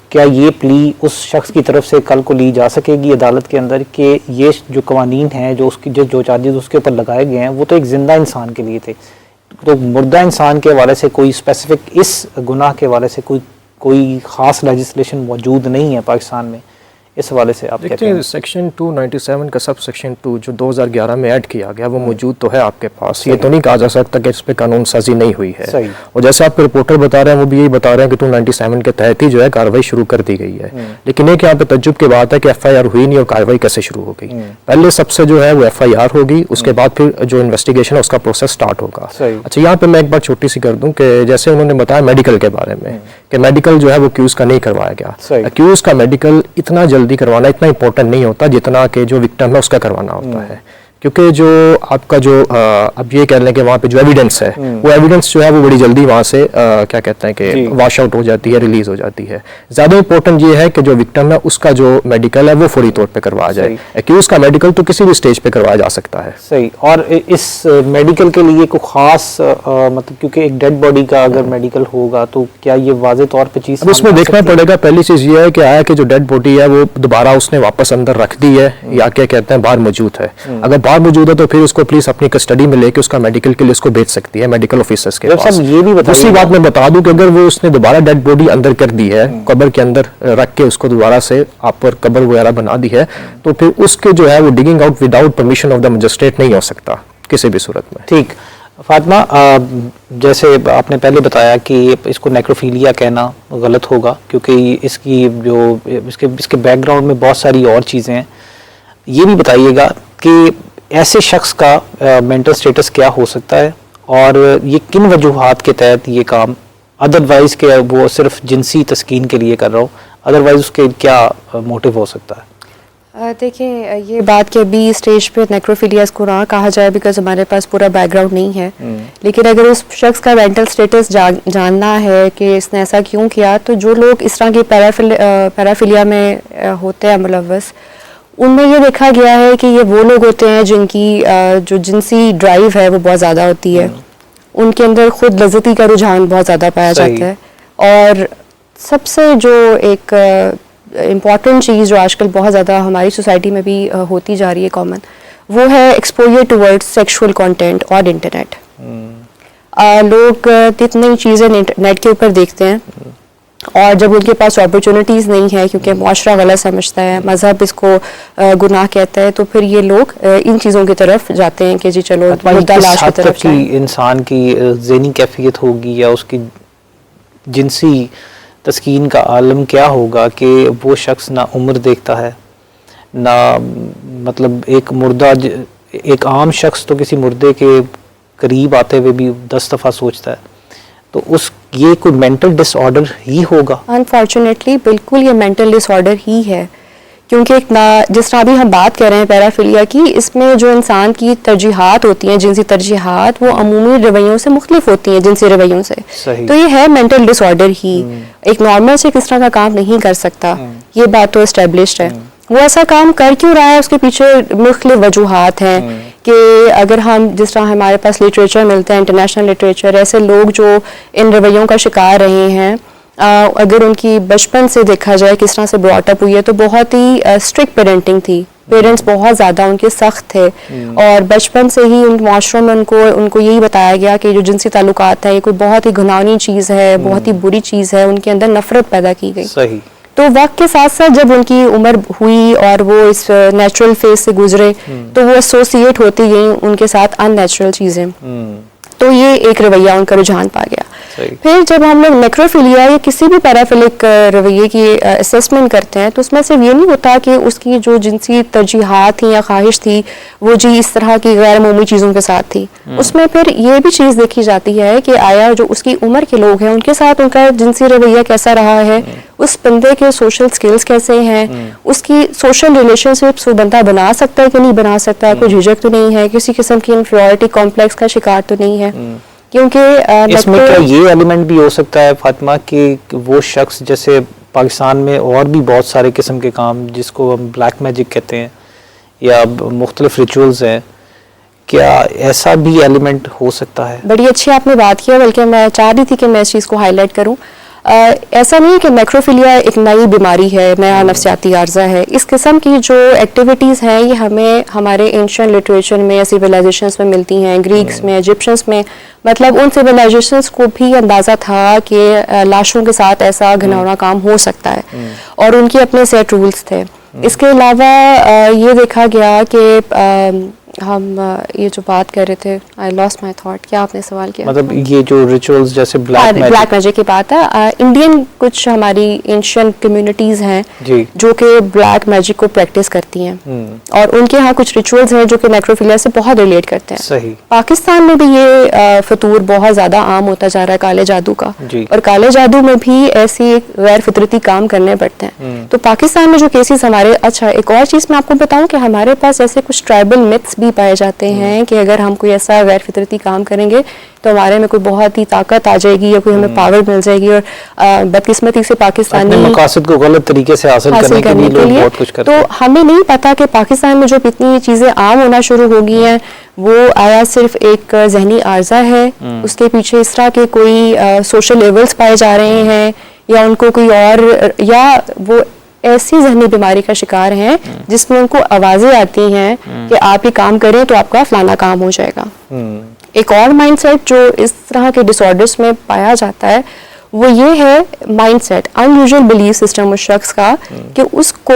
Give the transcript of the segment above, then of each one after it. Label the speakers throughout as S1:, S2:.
S1: کیا یہ پلی اس شخص کی طرف سے کل کو لی جا سکے گی عدالت کے اندر کہ یہ جو قوانین ہیں جو اس کی جو چارجز اس کے اوپر لگائے گئے ہیں وہ تو ایک زندہ انسان کے لیے تھے، تو مردہ انسان کے حوالے سے کوئی اسپیسیفک اس گناہ کے حوالے سے کوئی خاص لیجسلیشن موجود نہیں ہے پاکستان میں، اس حوالے سے آپ کہتے ہیں؟
S2: سیکشن 297 کا سب سیکشن 2 جو 2011 میں ایڈ کیا گیا وہ موجود تو ہے آپ کے پاس، یہ تو نہیں کہا جا سکتا کہ اس پہ قانون سازی نہیں ہوئی ہے، اور جیسے آپ کے رپورٹر بتا رہے ہیں وہ بھی یہی بتا رہے ہیں کہ 297 کے تحت ہی جو ہے کارروائی شروع کر دی گئی ہے، لیکن ایک یہاں پہ تعجب کی بات ہے کہ ایف آئی آر ہوئی نہیں اور کارروائی کیسے شروع ہو گئی؟ پہلے سب سے جو ہے وہ ایف آئی آر ہوگی، اس کے بعد پھر جو انویسٹیگیشن ہے اس کا پروسیس سٹارٹ ہوگا۔ اچھا یہاں پہ میں ایک بات چھوٹی سی کر دوں کہ جیسے انہوں نے بتایا میڈیکل کے بارے میں کہ میڈیکل جو ہے وہ اکیوز کا نہیں کروایا گیا، اکیوز کا میڈیکل اتنا جلدی کروانا اتنا امپورٹنٹ نہیں ہوتا جتنا کہ جو وکٹم ہے اس کا کروانا ہوتا ہے، کیونکہ جو آپ کا جو اب یہ کہہ لیں کہ وہاں پہ جو ایویڈنس ہے وہ ایویڈنس جو ہے وہ بڑی جلدی وہاں سے کیا کہتے ہیں کہ واش آؤٹ ہو جاتی ہے، ریلیز ہو جاتی ہے۔ زیادہ امپورٹنٹ یہ ہے کہ جو وکٹم ہے اس کا جو میڈیکل ہے وہ فوری طور پہ کروایا جائے، ایکیوز کا میڈیکل تو کسی بھی سٹیج پہ کروایا جا سکتا ہے۔
S1: صحیح، اور اس میڈیکل کے لیے کوئی خاص مطلب کیونکہ ایک ڈیڈ باڈی کا اگر میڈیکل ہوگا تو کیا یہ واضح طور پہ چیز
S2: اس میں دیکھنا پڑے گا؟ پہلی چیز یہ ہے کہ آیا کہ جو ڈیڈ باڈی ہے وہ دوبارہ اس نے واپس اندر رکھ دی ہے یا کیا کہتے ہیں باہر موجود ہے، اگر باہر موجود ہے تو پھر اس کو پولیس اپنی کسٹڈی میں لے کے اس کا میڈیکل کے لیے اس کو بھیج سکتی ہے میڈیکل آفیسرز کے پاس۔ دوسری بات میں بتا دوں کہ اگر وہ اس نے دوبارہ ڈیڈ باڈی اندر کر دی ہے، قبر کے اندر رکھ کے اس کو دوبارہ سے آپ پر قبر وغیرہ بنا دی ہے، تو پھر اس کے جو ہے وہ digging out without permission of the magistrate نہیں ہو سکتا کسی بھی صورت میں۔
S1: ٹھیک فاطمہ، جیسے آپ نے پہلے بتایا کہ اس کو نیکروفیلیا کہنا غلط ہوگا کیونکہ اس کی جو اس کے بیک گراؤنڈ میں بہت ساری اور چیزیں ہیں، یہ بھی بتائیے گا کہ ایسے شخص کا مینٹل سٹیٹس کیا ہو سکتا ہے اور یہ کن وجوہات کے تحت یہ کام، ادروائز کہ وہ صرف جنسی تسکین کے لیے کر رہا ہو، ادروائز اس کے کیا موٹیو ہو سکتا ہے؟
S3: دیکھیں یہ بات کہ ابھی اسٹیج پہ نیکروفیلیا کو نہ کہا جائے بیکاز ہمارے پاس پورا بیک گراؤنڈ نہیں ہے، لیکن اگر اس شخص کا مینٹل سٹیٹس جاننا ہے کہ اس نے ایسا کیوں کیا، تو جو لوگ اس طرح کی پیرافیلیا میں ہوتے ہیں ملوث، ان میں یہ دیکھا گیا ہے کہ یہ وہ لوگ ہوتے ہیں جن کی جو جنسی ڈرائیو ہے وہ بہت زیادہ ہوتی ہے، ان کے اندر خود لذتی کا رجحان بہت زیادہ پایا جاتا ہے، اور سب سے جو ایک امپورٹنٹ چیز جو آج کل بہت زیادہ ہماری سوسائٹی میں بھی ہوتی جا رہی ہے کامن، وہ ہے ایکسپوجر ٹورڈز سیکشول کانٹینٹ اور انٹرنیٹ۔ لوگ اتنی چیزیں نیٹ کے اوپر دیکھتے ہیں، اور جب ان کے پاس اپرچونٹیز نہیں ہے کیونکہ معاشرہ غلط سمجھتا ہے، مذہب اس کو گناہ کہتا ہے، تو پھر یہ لوگ ان چیزوں کی طرف جاتے ہیں کہ جی چلو مردہ لاش کی طرف جائیں۔
S1: انسان کی ذہنی کیفیت ہوگی یا اس کی جنسی تسکین کا عالم کیا ہوگا کہ وہ شخص نہ عمر دیکھتا ہے، نہ مطلب ایک عام شخص تو کسی مردے کے قریب آتے ہوئے بھی 10 دفعہ سوچتا ہے، تو یہ کوئی مینٹل ڈس آرڈر ہی ہوگا؟
S3: انفارچونیٹلی بالکل یہ مینٹل ڈس آرڈر ہی ہے، کیونکہ جس طرح ابھی ہم بات کر رہے ہیں پیرافیلیا کی، اس میں جو انسان کی ترجیحات ہوتی ہیں، جنسی ترجیحات، وہ عمومی رویوں سے مختلف ہوتی ہیں، جنسی رویوں سے، تو یہ ہے مینٹل ڈس آرڈر ہی۔ ایک نارمل سے کس طرح کا کام نہیں کر سکتا، یہ بات تو اسٹیبلشڈ ہے۔ وہ ایسا کام کر کیوں رہا ہے، اس کے پیچھے مختلف وجوہات ہیں کہ اگر ہم جس طرح ہمارے پاس لٹریچر ملتا ہے، انٹرنیشنل لٹریچر، ایسے لوگ جو ان رویوں کا شکار رہے ہیں، اگر ان کی بچپن سے دیکھا جائے کس طرح سے براٹ اپ ہوئی ہے، تو بہت ہی اسٹرکٹ پیرنٹنگ تھی، پیرنٹس بہت زیادہ ان کے سخت تھے، اور بچپن سے ہی ان معاشروں میں ان کو یہی بتایا گیا کہ جو جنسی تعلقات ہیں یہ کوئی بہت ہی گھناؤنی چیز ہے، بہت ہی بری چیز ہے، ان کے اندر نفرت پیدا کی گئی۔
S1: صحیح۔
S3: تو وقت کے ساتھ ساتھ جب ان کی عمر ہوئی اور وہ اس نیچرل فیز سے گزرے، تو وہ ایسوسیٹ ہوتی گئیں ان کے ساتھ ان نیچرل چیزیں، تو یہ ایک رویہ ان کا رجحان پا گیا۔ پھر جب ہم لوگ نیکروفیلیا یا کسی بھی پیرافیلک رویے کی اسیسمنٹ کرتے ہیں، تو اس میں صرف یہ نہیں ہوتا کہ اس کی جو جنسی ترجیحات تھیں یا خواہش تھی وہ جی اس طرح کی غیر معمولی چیزوں کے ساتھ تھی، اس میں پھر یہ بھی چیز دیکھی جاتی ہے کہ آیا جو اس کی عمر کے لوگ ہیں ان کے ساتھ ان کا جنسی رویہ کیسا رہا ہے، اس بندے کے سوشل سکلز کیسے ہیں، اس کی سوشل ریلیشن شپس وہ بندہ بنا سکتا ہے کہ نہیں بنا سکتا، کوئی جھجک تو نہیں ہے، کسی قسم کی انفیریورٹی کمپلیکس کا شکار تو نہیں ہے۔ کیونکہ
S1: اس میں کیا یہ ایلیمنٹ بھی ہو سکتا ہے فاطمہ کہ وہ شخص، جیسے پاکستان میں اور بھی بہت سارے قسم کے کام جس کو ہم بلیک میجک کہتے ہیں یا مختلف ریچولز ہیں، کیا ایسا بھی ایلیمنٹ ہو سکتا ہے؟
S3: بڑی اچھی آپ نے بات کیا، بلکہ میں چاہ رہی تھی کہ میں اس چیز کو ہائی لائٹ کروں۔ ایسا نہیں کہ نیکروفیلیا ایک نئی بیماری ہے, نیا نفسیاتی عارضہ ہے. اس قسم کی جو ایکٹیویٹیز ہیں یہ ہمیں ہمارے اینشین لٹریچر میں یا سویلائزیشنس میں ملتی ہیں, گریکس میں, ایجپشنس میں. مطلب ان سویلائزیشنس کو بھی اندازہ تھا کہ لاشوں کے ساتھ ایسا گھناؤنا کام ہو سکتا ہے, اور ان کے اپنے سیٹ رولز تھے. اس کے علاوہ یہ دیکھا گیا کہ ہم یہ جو بات کر رہے تھے, آئی لاسٹ مائی تھاٹ, کیا آپ نے سوال کیا؟
S1: مطلب یہ جو ریچولز جیسے بلیک
S3: میجک کی بات ہے. انڈین کچھ ہماری اینشینٹ کمیونٹیز ہیں جو کہ بلیک میجک کو پریکٹس کرتی ہیں, اور ان کے ہاں کچھ ریچولز ہیں جو کہ نیکروفیلیا سے بہت ریلیٹ کرتے ہیں.
S1: صحیح.
S3: پاکستان میں بھی یہ فطور بہت زیادہ عام ہوتا جا رہا ہے, کالے جادو کا, اور کالے جادو میں بھی ایسی غیر فطرتی کام کرنے پڑتے ہیں. تو پاکستان میں جو کیسز ہمارے, اچھا ایک اور چیز میں آپ کو بتاؤں کہ ہمارے پاس ایسے کچھ ٹرائبل متس بھی پائے جاتے ہیں کہ اگر ہم کوئی ایسا غیر فطرتی کام کریں گے تو ہمارے میں کوئی بہت ہی طاقت آ جائے گی یا کوئی ہمیں پاور مل جائے گی, اور بدقسمتی سے پاکستانی
S1: مقاصد کو غلط طریقے سے حاصل کرنے کے لیے لوگ بہت کچھ کرتے ہیں.
S3: تو ہمیں نہیں پتا کہ پاکستان میں جو اتنی چیزیں عام ہونا شروع ہو گئی ہیں وہ آیا صرف ایک ذہنی عارضہ ہے, اس کے پیچھے اس طرح کے کوئی سوشل لیولز پائے جا رہے ہیں, یا ان کو کوئی اور, یا وہ ایسی ذہنی بیماری کا شکار ہیں جس میں ان کو آوازیں آتی ہیں کہ آپ یہ کام کریں تو آپ کا فلانا کام ہو جائے گا. ایک اور مائنڈ سیٹ جو اس طرح کے ڈس آرڈرس میں پایا جاتا ہے وہ یہ ہے مائنڈ سیٹ, ان یوزول بلیف سسٹم اس شخص کا کہ اس کو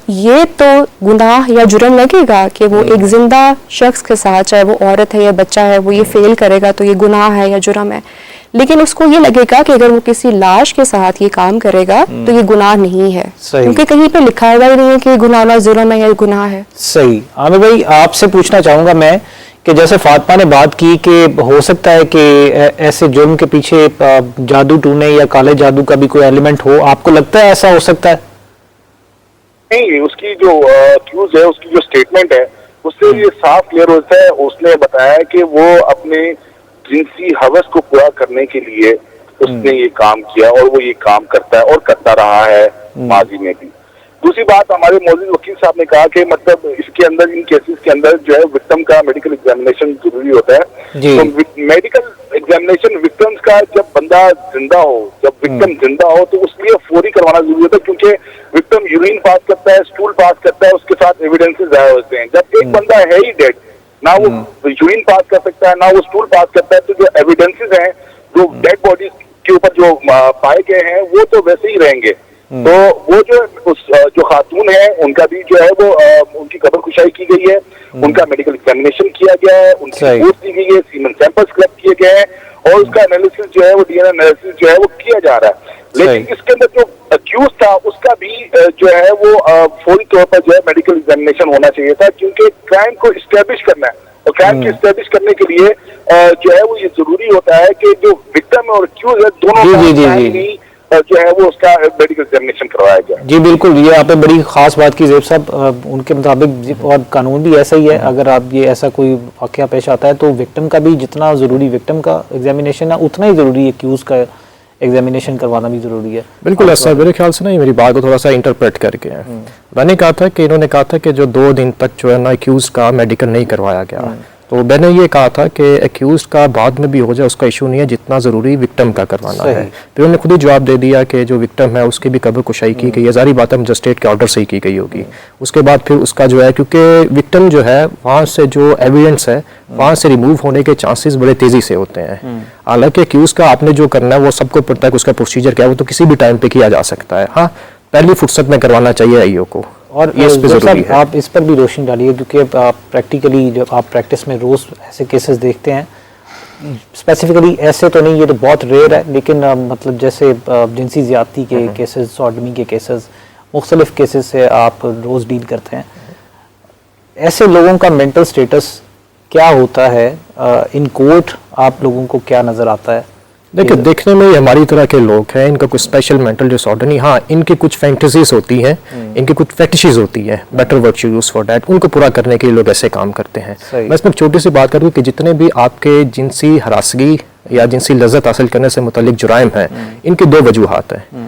S3: یہ تو گناہ یا جرم لگے گا کہ وہ ایک زندہ شخص کے ساتھ, چاہے وہ عورت ہے یا بچہ ہے, وہ یہ فیل کرے گا تو یہ گناہ ہے یا جرم ہے. لیکن اس کو یہ لگے گا کہ اگر وہ کسی لاش کے ساتھ یہ کام کرے گا تو یہ گناہ نہیں ہے, کیونکہ کہیں پہ لکھا ہوا ہی نہیں ہے کہ گناہ نہ جرم ہے یا گناہ ہے.
S1: صحیح. عامر بھائی آپ سے پوچھنا چاہوں گا میں کہ جیسے فاطمہ نے بات کی کہ ہو سکتا ہے کہ ایسے جرم کے پیچھے جادو ٹونے یا کالے جادو کا بھی کوئی ایلیمنٹ ہو, آپ کو لگتا ہے ایسا ہو سکتا ہے؟
S4: نہیں, اس کی جو کیوز ہے, اس کی جو اسٹیٹمنٹ ہے, اس سے یہ صاف کلیئر ہوتا ہے. اس نے بتایا کہ وہ اپنے جنسی حوث کو پورا کرنے کے لیے اس نے یہ کام کیا, اور وہ یہ کام کرتا ہے اور کرتا رہا ہے ماضی میں بھی. دوسری بات, ہمارے موجود وکیل صاحب نے کہا کہ مطلب اس کے اندر, ان کیسز کے اندر جو ہے وکٹم کا میڈیکل ایگزامینیشن ضروری ہوتا ہے. تو میڈیکل ایگزامینیشن وکٹمس کا جب بندہ زندہ ہو, جب وکٹم زندہ ہو تو اس لیے فوری کروانا ضروری ہوتا ہے, کیونکہ وکٹم یورین پاس کرتا ہے, اسٹول پاس کرتا ہے, اس کے ساتھ ایویڈنسز ضائع ہوتے ہیں. جب ایک بندہ ہے ہی ڈیڈ, نہ وہ یورین پاس کر سکتا ہے نہ وہ اسٹول پاس کرتا ہے, تو جو ایویڈنسز ہیں جو ڈیڈ باڈیز کے اوپر جو پائے گئے ہیں وہ تو ویسے ہی رہیں گے. تو وہ جو خاتون ہے ان کا بھی جو ہے وہ ان کی قبر کشائی کی گئی ہے, ان کا میڈیکل ایگزامینیشن کیا گیا ہے, ان کی رپورٹ دی گئی ہے, سیمن سیمپلز کلیکٹ کیے گئے ہیں, اور اس کا انالیسس جو ہے وہ ڈی این اے انالیسس جو ہے وہ کیا جا رہا ہے. لیکن اس کے اندر جو اکیوز تھا اس کا بھی جو ہے وہ فوری طور پر جو ہے میڈیکل ایگزامینیشن ہونا چاہیے تھا, کیونکہ کرائم کو اسٹیبلش کرنا ہے, اور کرائم کو اسٹیبلش کرنے کے لیے جو ہے وہ یہ ضروری ہوتا ہے کہ جو وکٹم اور اکیوز ہے دونوں جو ہے وہ اس کا میڈیکل ایگزامینیشن کروایا گیا.
S1: جی بالکل, یہ آپ نے بڑی خاص بات کی زیب صاحب. ان کے مطابق اور قانون بھی ایسا ہی ہے, اگر آپ یہ ایسا کوئی واقعہ پیش آتا ہے تو وکٹم کا بھی جتنا ضروری وکٹم کا ایگزامینیشن ہے اتنا ہی ضروری ایکیوز کا ایگزامینیشن کروانا بھی ضروری ہے.
S2: بالکل ایسا, میرے خیال سے نا یہ میری بات کو تھوڑا سا انٹرپریٹ کر کے میں نے کہا تھا کہ انہوں نے کہا تھا کہ جو 2 دن تک جو ہے نا ایکیوز کا میڈیکل نہیں کروایا گیا, تو میں نے یہ کہا تھا کہ ایکیوز کا بعد میں بھی ہو جائے اس کا ایشو نہیں ہے, جتنا ضروری وکٹم کا کروانا ہے. پھر انہوں نے خود ہی جواب دے دیا کہ جو وکٹم ہے اس کی بھی قبر کشائی کی گئی ہے, ظاہری بات ہے مجسٹریٹ کے آرڈر سے ہی کی گئی ہوگی. اس کے بعد پھر اس کا جو ہے, کیونکہ وکٹم جو ہے وہاں سے جو ایویڈنس ہے وہاں سے ریموو ہونے کے چانسز بڑے تیزی سے ہوتے ہیں. حالانکہ ایکیوز کا آپ نے جو کرنا ہے وہ سب کو پتہ ہے کہ اس کا پروسیجر کیا ہے, وہ تو کسی بھی ٹائم پہ کیا جا سکتا ہے. ہاں, پہلی فرصت میں کروانا چاہیے آئی او کو,
S1: اور آپ اس پر بھی روشنی ڈالیے, کیونکہ پریکٹیکلی جب آپ پریکٹس میں روز ایسے کیسز دیکھتے ہیں, اسپیسیفکلی ایسے تو نہیں, یہ تو بہت ریئر ہے, لیکن مطلب جیسے جنسی زیادتی کے کیسز, سوڈمی کے کیسز, مختلف کیسز سے آپ روز ڈیل کرتے ہیں. ایسے لوگوں کا مینٹل سٹیٹس کیا ہوتا ہے ان کورٹ, آپ لوگوں کو کیا نظر آتا ہے؟
S2: دیکھیں, دیکھنے میں یہ ہماری طرح کے لوگ ہیں, ان کا کوئی اسپیشل مینٹل ڈس آرڈر نہیں. ہاں, ان کی کچھ فینٹیزیز ہوتی ہیں, ان کی کچھ فیٹشز ہوتی ہیں, better word use for that, ان کو پورا کرنے کے لیے لوگ ایسے کام کرتے ہیں. میں اس میں ایک چھوٹی سی بات کروں کہ جتنے بھی آپ کے جنسی ہراسگی یا جنسی لذت حاصل کرنے سے متعلق جرائم ہیں, ان کی 2 وجوہات ہیں.